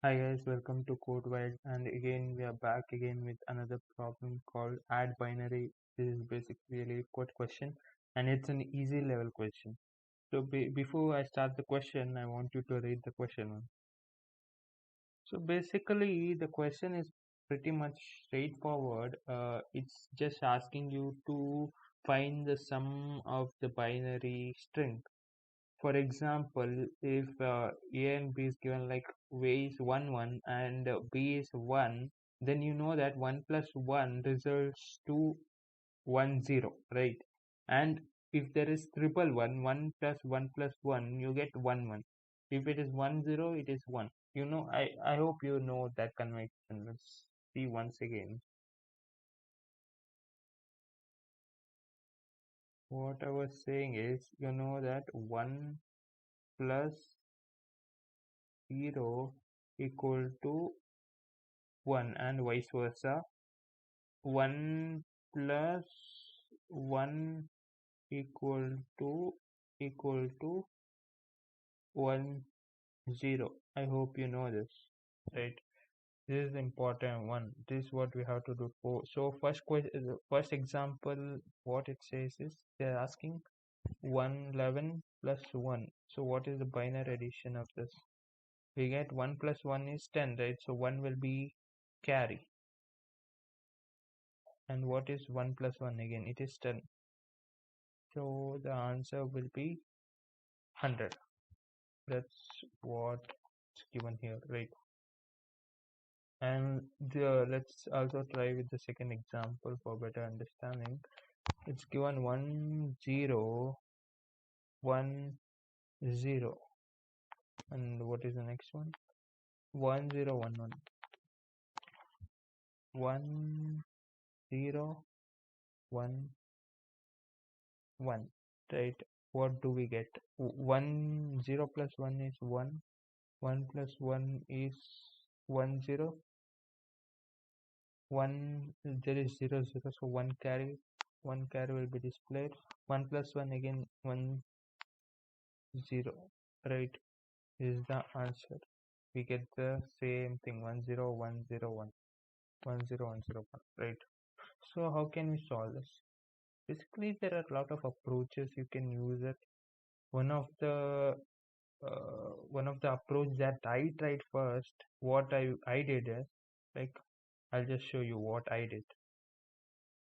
Hi guys, welcome to Code Wild, and again we are back again with another problem called add binary. This is basically a leetcode question, and it's an easy level question. So before I start the question, I want you to read the question. So basically, the question is pretty much straightforward. It's just asking you to find the sum of the binary string. For example, if A and B is given like A is 1 1 and B is 1, then you know that 1 plus 1 results to 1 0, right? And if there is triple 1, 1 plus 1 plus 1, you get 1 1. If it is 1 0, it is 1. I hope you know that convention. Let's see once again. What I was saying is, you know that 1 plus 0 equal to 1 and vice versa. 1 plus 1 equal to equal to 1 0. I hope you know this, right? This is the important one. This is what we have to do for. So first question, first example, what it says is they're asking 111 plus 1. So what is the binary addition of this? We get 1 plus 1 is 10, right? So 1 will be carry. And what is 1 plus 1 again? It is 10. So the answer will be 100. That's what's given here, right? And let's also try with the second example for better understanding. It's given 1 0 1 0, and what is the next one? 1 0 1 1 1 0 1 1, right? What do we get? 1 0 plus 1 is 1. 1 plus 1 is 1 0. 1, there is 0 0, so 1 carry will be displayed. 1 plus 1 again 1 0, right? Is the answer. We get the same thing, 1 0 1 0 1 1 0 1 0 1, right? So how can we solve this? Basically, there are a lot of approaches you can use it. One of the approach that I tried first, what I did is, like, I'll just show you what I did.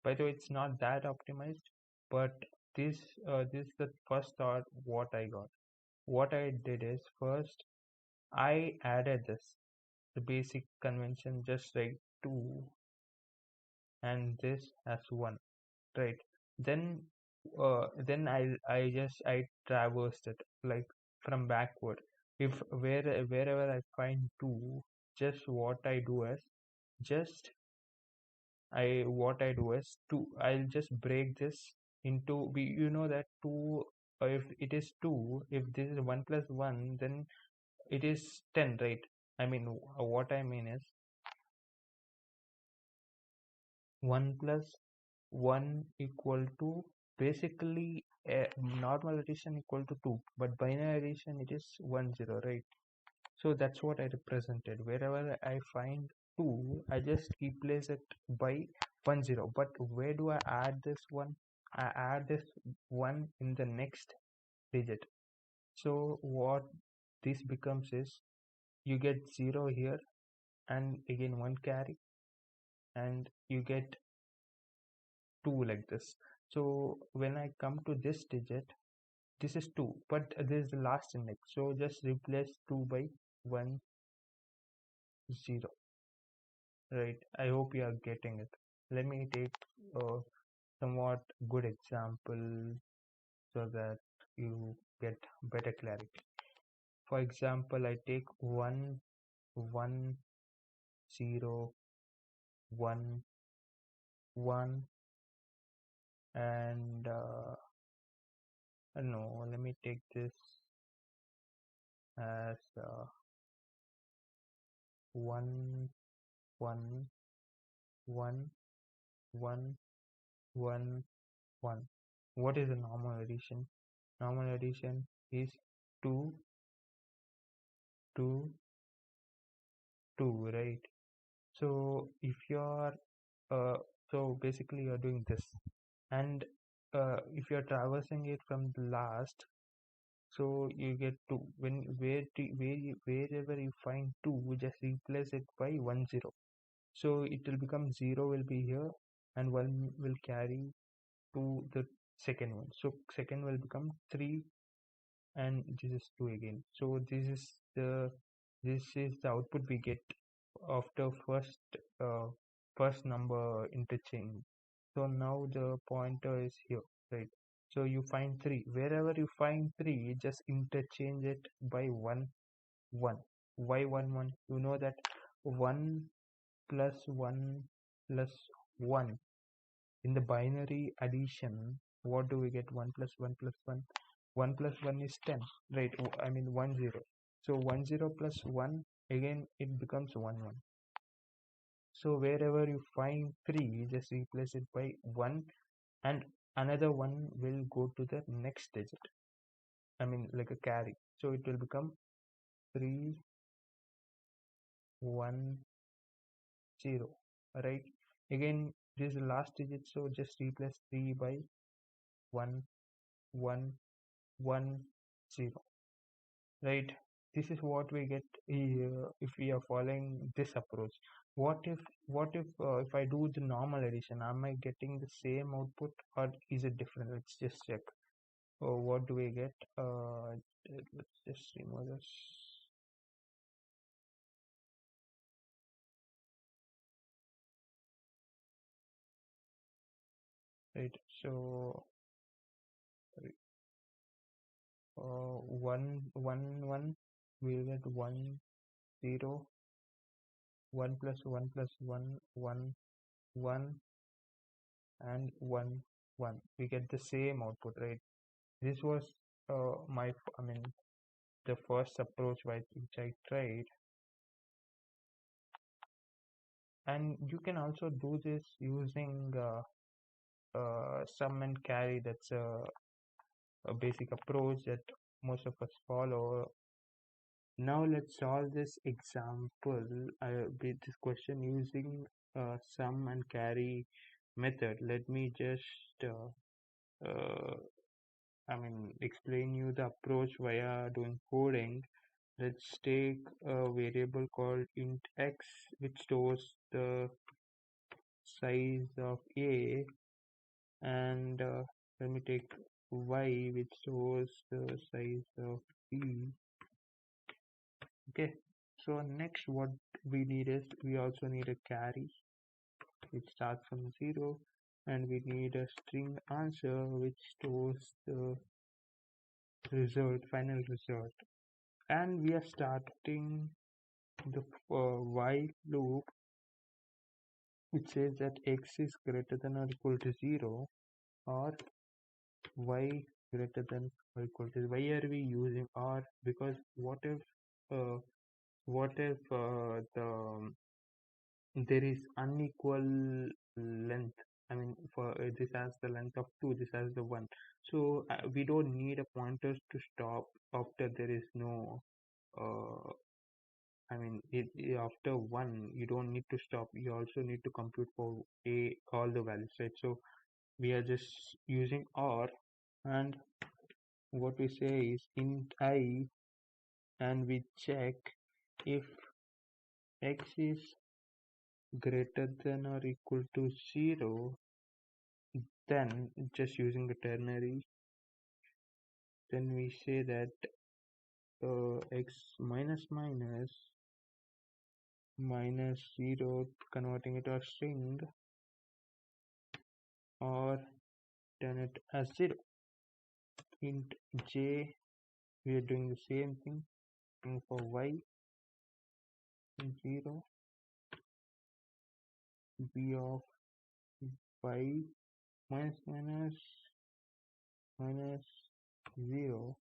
By the way, it's not that optimized, but this is the first thought what I got. What I did is, first I added the basic convention, just like 2 and this as 1, right? Then I traversed it, like, from backward. If wherever I find 2, just what I do is, just I what I do is, I'll just break this into, you know that 2, if it is 2, if this is 1 plus 1, then it is 10, right? I mean, what I mean is 1 plus 1 equal to, basically, normal addition equal to 2, but binary addition it is 1 0, right? So that's what I represented. Wherever I find 2, I just replace it by 1 0. But where do I add this one? I add this 1 in the next digit. So what this becomes is, you get 0 here and again 1 carry, and you get 2 like this. So when I come to this digit, this is 2, but this is the last index, so just replace 2 by 1 0, right? I hope you are getting it. Let me take a somewhat good example so that you get better clarity. For example, I take 1 1 0 1 1, and no, let me take this as 1 1 1 1 1 1. What is the normal addition? Normal addition is 2 2 2, right? So if you're so basically you're doing this, and if you're traversing it from the last, so you get 2. Wherever you find 2, just replace it by 1 0. So it will become 0 will be here, and 1 will carry to the second one. So second will become 3, and this is 2 again. So this is the output we get after first number interchange. So now the pointer is here, right? So you find 3. Wherever you find 3, just interchange it by 1 1. Why 1 1? You know that 1 plus 1 plus 1 in the binary addition. What do we get? 1 plus 1 plus 1. 1 plus 1 is 10, right? I mean 1 0. So 1 0 plus 1, again it becomes 1 1. So wherever you find 3, just replace it by 1, and another 1 will go to the next digit. I mean like a carry. So it will become 3 1 0, right? Again, this is the last digit, so just replace 3 by 1 1 1 0, right? This is what we get if we are following this approach. What if I do the normal addition, am I getting the same output or is it different? Let's just check. What do we get? Let's just remove this. Right. So 1 1 1, we get 1 0, 1 plus 1 plus 1 1 1, and 1 1. We get the same output, right? This was I mean the first approach which I tried, and you can also do this using sum and carry. That's a basic approach that most of us follow. Now let's solve this example with this question using sum and carry method. Let me just explain you the approach via doing coding. Let's take a variable called int x, which stores the size of a, and let me take y, which stores the size of b. Okay, so next what we need is we also need a carry which starts from 0, and we need a string answer which stores the final result, and we are starting the while loop which says that x is greater than or equal to 0, or y greater than or equal to. Why are we using or? Because uh, what if there is unequal length. I mean, for this has the length of 2, this has the 1. So we don't need a pointer to stop after there is no. Uh, after 1, you don't need to stop. You also need to compute for all the values, right? So we are just using OR, and what we say is int I, and we check if x is greater than or equal to 0, then just using the ternary, then we say that x minus minus minus 0, converting it to a string, or turn it as 0. Int j, we are doing the same thing, and for y 0, b of y minus minus minus 0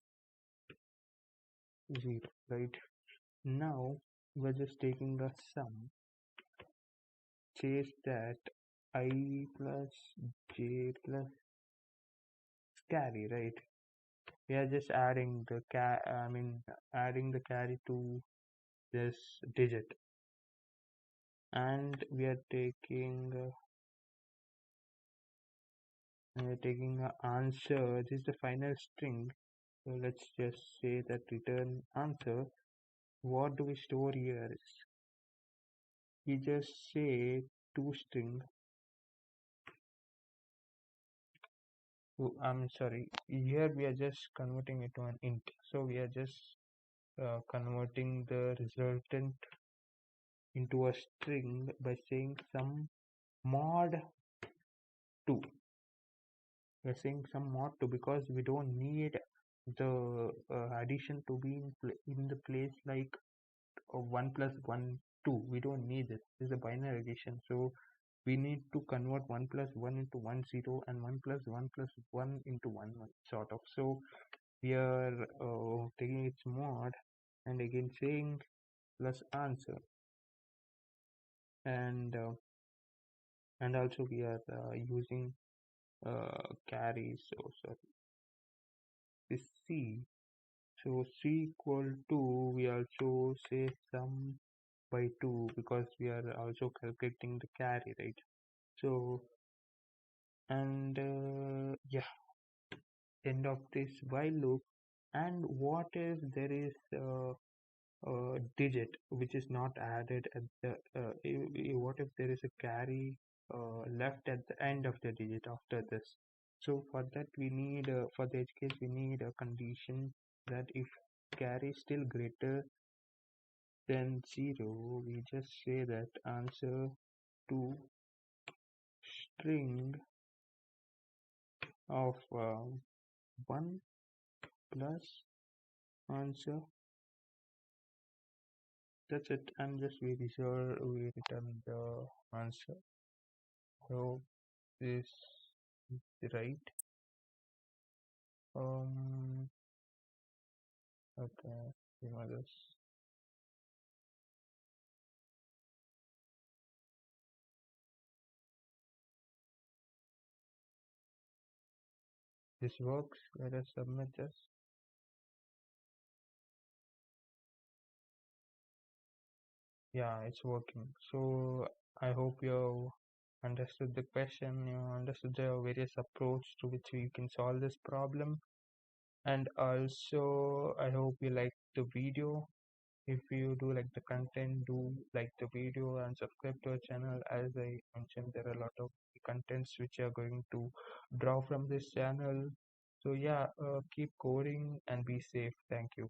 0, right? Now we're just taking a sum, says that I plus j plus carry, right? We are just adding the adding the carry to this digit. and we are taking a answer. This is the final string. So let's just say that return answer. What do we store here? We just say toString. Oh, I'm sorry. Here we are just converting it to an int. So we are just converting the resultant into a string by saying some mod 2. We're saying some mod 2 because we don't need the addition to be in the place like 1 plus 1 2. We don't need it. This is a binary addition, so we need to convert 1 plus 1 into 1 0 and 1 plus 1 plus 1 into 1 1 sort of. So we are taking its mod and again saying plus answer, and also we are using carry. So sorry, this C. So C equal to, we also say sum by 2 because we are also calculating the carry, right? So, and yeah, end of this while loop. And what if there is a digit which is not added at the what if there is a carry left at the end of the digit after this? So for that we need for the edge case we need a condition that if carry is still greater than 0, we just say that answer to string of 1 plus answer. That's it, and just we return the answer. So this is right. Okay, this works. Let us submit this. Yeah, it's working. So I hope you understood the question, you understood the various approach to which you can solve this problem. And also I hope you like the video. If you do like the content, do like the video and subscribe to our channel. As I mentioned, there are a lot of contents which are going to draw from this channel. So yeah, keep coding and be safe. Thank you.